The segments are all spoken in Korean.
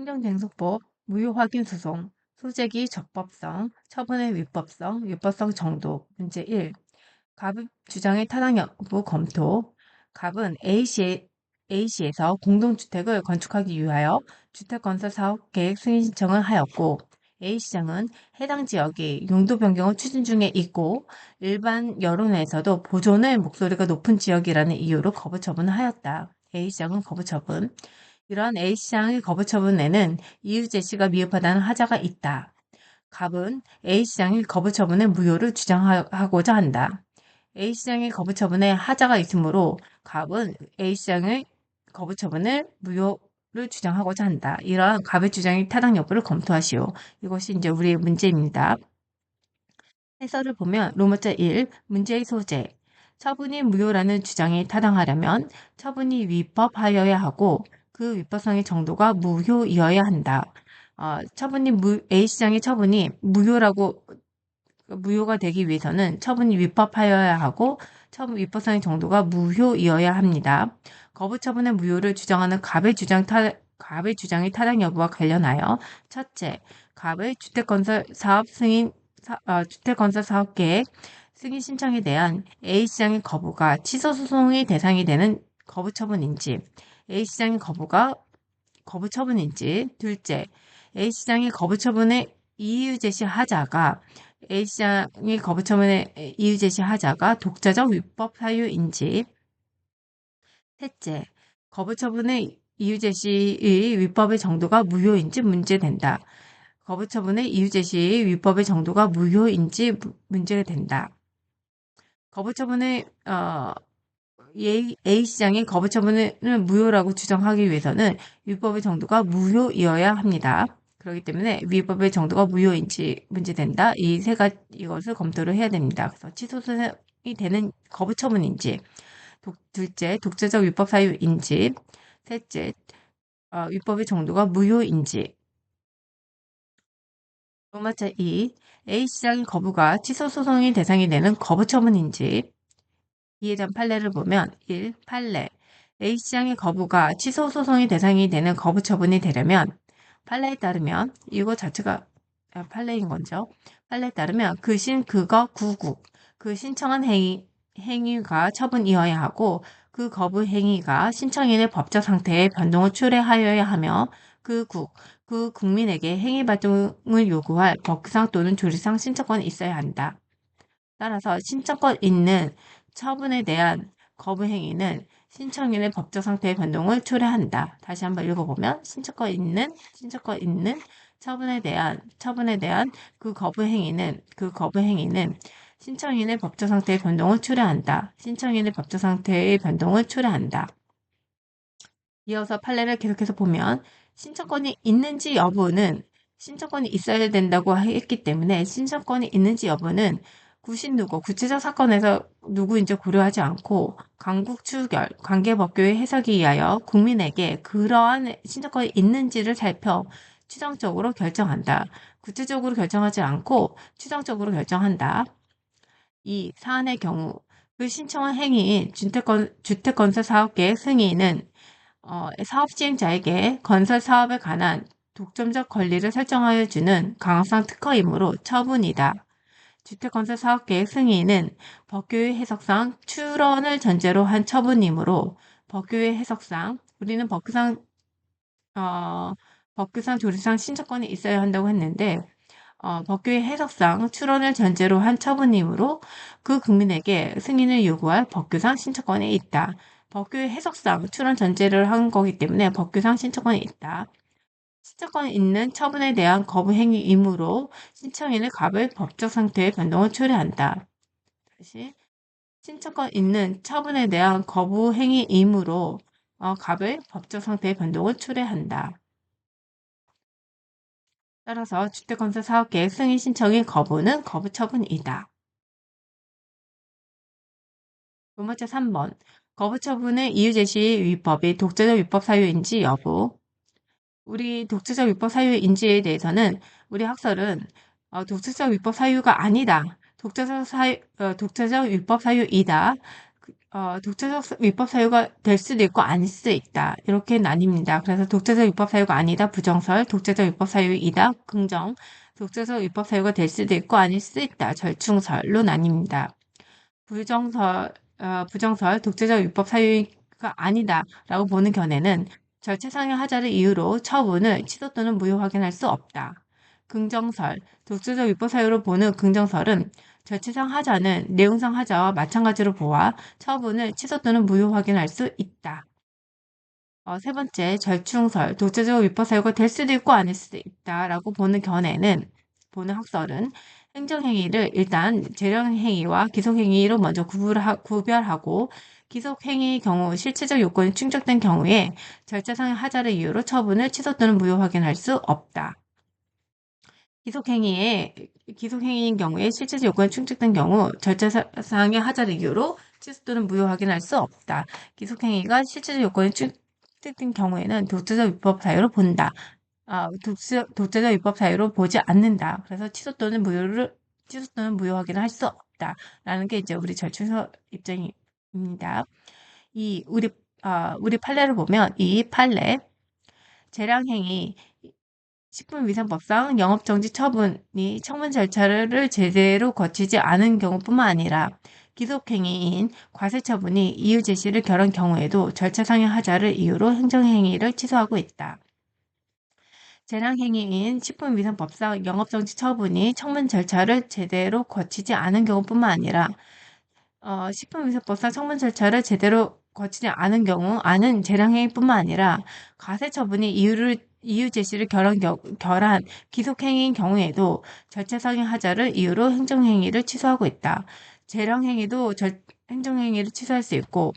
행정쟁소법, 무효확인소송, 소재기 적법성, 처분의 위법성, 위법성 정도. 문제 1. 갑의 주장의 타당 여부 검토. 갑은 A시에서 공동주택을 건축하기 위하여 주택건설 사업 계획 승인 신청을 하였고, A시장은 해당 지역이 용도 변경을 추진 중에 있고 일반 여론에서도 보존의 목소리가 높은 지역이라는 이유로 거부 처분을 하였다. A시장은 거부 처분. 이러한 A시장의 거부 처분에는 이유 제시가 미흡하다는 하자가 있다. 갑은 A시장의 거부 처분의 무효를 주장하고자 한다. A시장의 거부 처분에 하자가 있으므로 갑은 A시장의 거부 처분을 무효를 주장하고자 한다. 이러한 갑의 주장의 타당 여부를 검토하시오. 이것이 이제 우리의 문제입니다. 해설을 보면 로마자 1, 문제의 소재. 처분이 무효라는 주장이 타당하려면 처분이 위법하여야 하고 그 위법성의 정도가 무효이어야 한다. A시장의 처분이 무효가 되기 위해서는 처분이 위법하여야 하고 처분 위법성의 정도가 무효이어야 합니다. 거부 처분의 무효를 주장하는 갑의 주장의 타당 여부와 관련하여 첫째, 갑의 주택건설 사업 계획 승인 신청에 대한 A시장의 거부가 취소 소송의 대상이 되는 거부 처분인지, A시장의 거부가 거부 처분인지, 둘째, A시장의 거부 처분의 이유 제시하자가 A시장의 거부 처분의 이유 제시하자가 독자적 위법 사유인지, 셋째, 거부 처분의 이유 제시의 위법의 정도가 무효인지 문제된다. 거부 처분의 이유 제시의 위법의 정도가 무효인지 문제가 된다. 거부 처분의 A시장의 거부 처분을 무효라고 주장하기 위해서는 위법의 정도가 무효이어야 합니다. 그렇기 때문에 위법의 정도가 무효인지 문제된다. 이것을 검토를 해야 됩니다. 그래서 취소 소송이 되는 거부 처분인지, 둘째, 독자적 위법 사유인지, 셋째, 위법의 정도가 무효인지. 로마자 2, A시장의 거부가 취소 소송의 대상이 되는 거부 처분인지. 이에 대한 판례를 보면 1. 판례. A시장의 거부가 취소 소송의 대상이 되는 거부 처분이 되려면 판례에 따르면 이거 자체가 판례인 거죠. 판례에 따르면 그거 구국 그 신청한 행위가 처분이어야 하고 그 거부 행위가 신청인의 법적 상태의 변동을 초래하여야 하며 그 국민에게 행위 발동을 요구할 법규상 또는 조리상 신청권이 있어야 한다. 따라서 신청권 있는 처분에 대한 거부 행위는 신청인의 법적 상태의 변동을 초래한다. 다시 한번 읽어보면 신청권 있는 처분에 대한 그 거부 행위는 신청인의 법적 상태의 변동을 초래한다. 신청인의 법적 상태의 변동을 초래한다. 이어서 판례를 계속해서 보면 신청권이 있는지 여부는 신청권이 있어야 된다고 했기 때문에 신청권이 있는지 여부는 구체적 사건에서 누구인지 고려하지 않고 강국 추결, 관계법규의 해석에 의하여 국민에게 그러한 신청권이 있는지를 살펴 추정적으로 결정한다. 구체적으로 결정하지 않고 추정적으로 결정한다. 이 사안의 경우 그 신청한 행위인 주택건설 사업계획 승인은 사업 시행자에게 건설 사업에 관한 독점적 권리를 설정하여 주는 강화상 특허이므로 처분이다. 주택건설 사업계획 승인은 법규의 해석상 출원을 전제로 한 처분이므로 법규의 해석상 우리는 법규상 조리상 신청권이 있어야 한다고 했는데 법규의 해석상 출원을 전제로 한 처분이므로 그 국민에게 승인을 요구할 법규상 신청권이 있다. 법규의 해석상 출원 전제를 한 거기 때문에 법규상 신청권이 있다. 신청권이 있는 처분에 대한 거부 행위이므로 신청인의 갑의 법적 상태의 변동을 초래한다. 다시 신청권 있는 처분에 대한 거부 행위이므로 갑의 법적 상태의 변동을 초래한다. 따라서 주택건설 사업계획 승인 신청의 거부는 거부 처분이다. 두 번째 3번. 거부 처분의 이유 제시 위법이 독자적 위법 사유인지 여부. 우리 독자적 위법 사유인지에 대해서는 우리 학설은 독자적 위법 사유가 아니다. 독자적 위법 사유이다. 독재적 위법 사유가 될 수도 있고 아닐 수도 있다. 이렇게 나뉩니다. 그래서 독재적 위법 사유가 아니다. 부정설, 독재적 위법 사유이다. 긍정, 독재적 위법 사유가 될 수도 있고 아닐 수도 있다. 절충설로 나뉩니다. 부정설, 독재적 위법 사유가 아니다라고 보는 견해는 절차상의 하자를 이유로 처분을 취소 또는 무효 확인할 수 없다. 긍정설, 독재적 위법 사유로 보는 긍정설은 절차상 하자는 내용상 하자와 마찬가지로 보아 처분을 취소 또는 무효 확인할 수 있다. 세 번째, 절충설, 독재적 위법 사유가 될 수도 있고 아닐 수도 있다라고 보는 학설은 행정행위를 일단 재량행위와 기속행위로 먼저 구별하고 기속행위의 경우 실체적 요건이 충족된 경우에 절차상의 하자를 이유로 처분을 취소 또는 무효 확인할 수 없다. 기속행위인 경우에 실체적 요건이 충족된 경우 절차상의 하자를 이유로 취소 또는 무효 확인할 수 없다. 기속행위가 실체적 요건이 충족된 경우에는 독재적 위법 사유로 본다. 독재적 위법 사유로 보지 않는다. 그래서 취소 또는 무효 확인을 할 수 없다. 라는 게 이제 우리 절충서 입장입니다. 우리 판례를 보면 이 판례, 재량행위, 식품위생법상 영업정지 처분이 청문 절차를 제대로 거치지 않은 경우뿐만 아니라 기속행위인 과세처분이 이유 제시를 결한 경우에도 절차상의 하자를 이유로 행정행위를 취소하고 있다. 재량행위인 식품위생법상 영업정지 처분이 청문 절차를 제대로 거치지 않은 경우뿐만 아니라 식품위생법상 청문 절차를 제대로 거치지 않은 재량행위뿐만 아니라 과세처분이 이유 제시를 결한 기속행위인 경우에도 절차상의 하자를 이유로 행정행위를 취소하고 있다. 재량행위도 행정행위를 취소할 수 있고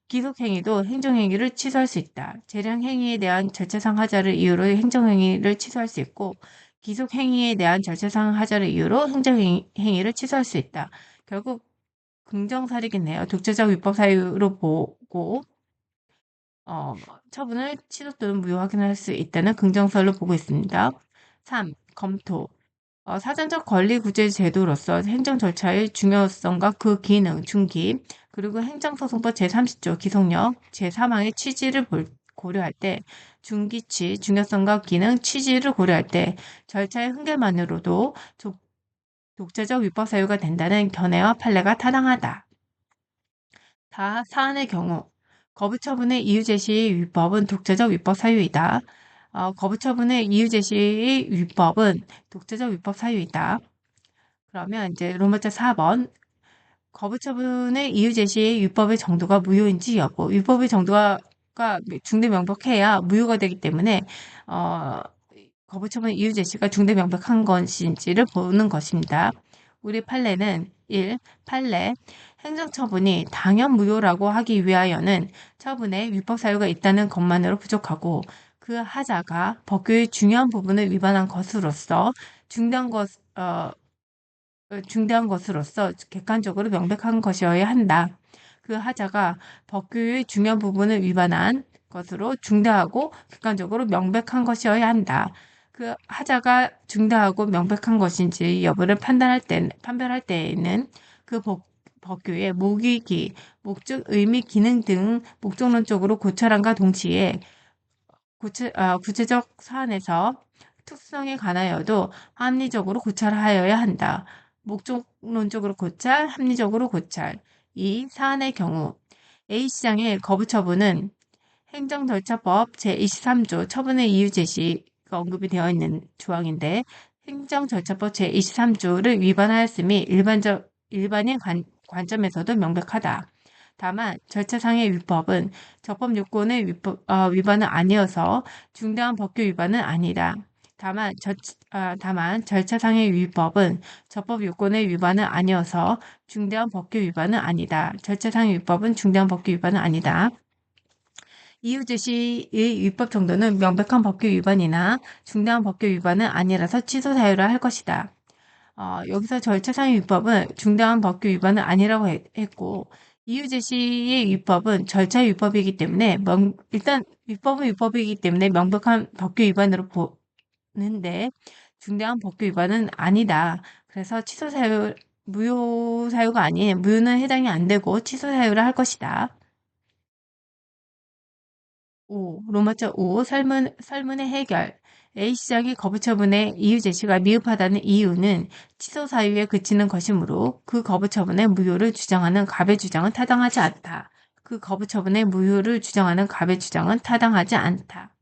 기속행위도 행정행위를 취소할 수 있다. 재량행위에 대한 절차상 하자를 이유로 행정행위를 취소할 수 있고 기속행위에 대한 절차상 하자를 이유로 행정행위를 취소할 수 있다. 결국 긍정사례겠네요. 독재적 위법 사유로 보고 처분을 취소 또는 무효 확인할 수 있다는 긍정설로 보고 있습니다. 3. 검토. 사전적 권리구제 제도로서 행정 절차의 중요성과 그 기능, 중기, 그리고 행정소송법 제30조 기속력 제3항의 취지를 고려할 때 중기치, 중요성과 기능, 취지를 고려할 때 절차의 한계만으로도 독재적 위법 사유가 된다는 견해와 판례가 타당하다. 사안의 경우 거부처분의 이유 제시의 위법은 독재적 위법 사유이다. 거부처분의 이유 제시의 위법은 독재적 위법 사유이다. 그러면 이제 로마자 4번 거부처분의 이유 제시의 위법의 정도가 무효인지 여부. 위법의 정도가 중대명백해야 무효가 되기 때문에 거부처분 이유 제시가 중대명백한 것인지를 보는 것입니다. 우리 판례는 1. 판례 행정처분이 당연 무효라고 하기 위하여는 처분에 위법 사유가 있다는 것만으로 부족하고 그 하자가 법규의 중요한 부분을 위반한 것으로서 중대한 것으로서 객관적으로 명백한 것이어야 한다. 그 하자가 법규의 중요한 부분을 위반한 것으로 중대하고 객관적으로 명백한 것이어야 한다. 그 하자가 중대하고 명백한 것인지 여부를 판별할 때에는 그 법규의 목의기, 목적, 의미, 기능 등 목적론적으로 고찰함과 동시에 구체적 사안에서 특성에 관하여도 합리적으로 고찰하여야 한다. 목적론적으로 고찰, 합리적으로 고찰. 2. 사안의 경우 A시장의 거부처분은 행정절차법 제23조 처분의 이유 제시가 언급이 되어 있는 조항인데 행정절차법 제23조를 위반하였음이 일반인 관점에서도 명백하다. 다만 절차상의 위법은 적법 요건의 위반은 아니어서 중대한 법규 위반은 아니다. 다만 절차상의 위법은 적법 요건의 위반은 아니어서 중대한 법규 위반은 아니다. 절차상의 위법은 중대한 법규 위반은 아니다. 이유 제시의 위법 정도는 명백한 법규 위반이나 중대한 법규 위반은 아니라서 취소 사유라 할 것이다. 여기서 절차상의 위법은 중대한 법규 위반은 아니라고 했고 이유 제시의 위법은 절차의 위법이기 때문에 일단 위법은 위법이기 때문에 명백한 법규 위반으로 보는데 중대한 법규 위반은 아니다. 그래서 취소 사유 무효 사유가 아닌 무효는 해당이 안 되고 취소 사유를 할 것이다. 5. 로마자 5. 설문의 해결. A시장이 거부처분의 이유 제시가 미흡하다는 이유는 취소 사유에 그치는 것이므로 그 거부처분의 무효를 주장하는 갑의 주장은 타당하지 않다. 그 거부처분의 무효를 주장하는 갑의 주장은 타당하지 않다.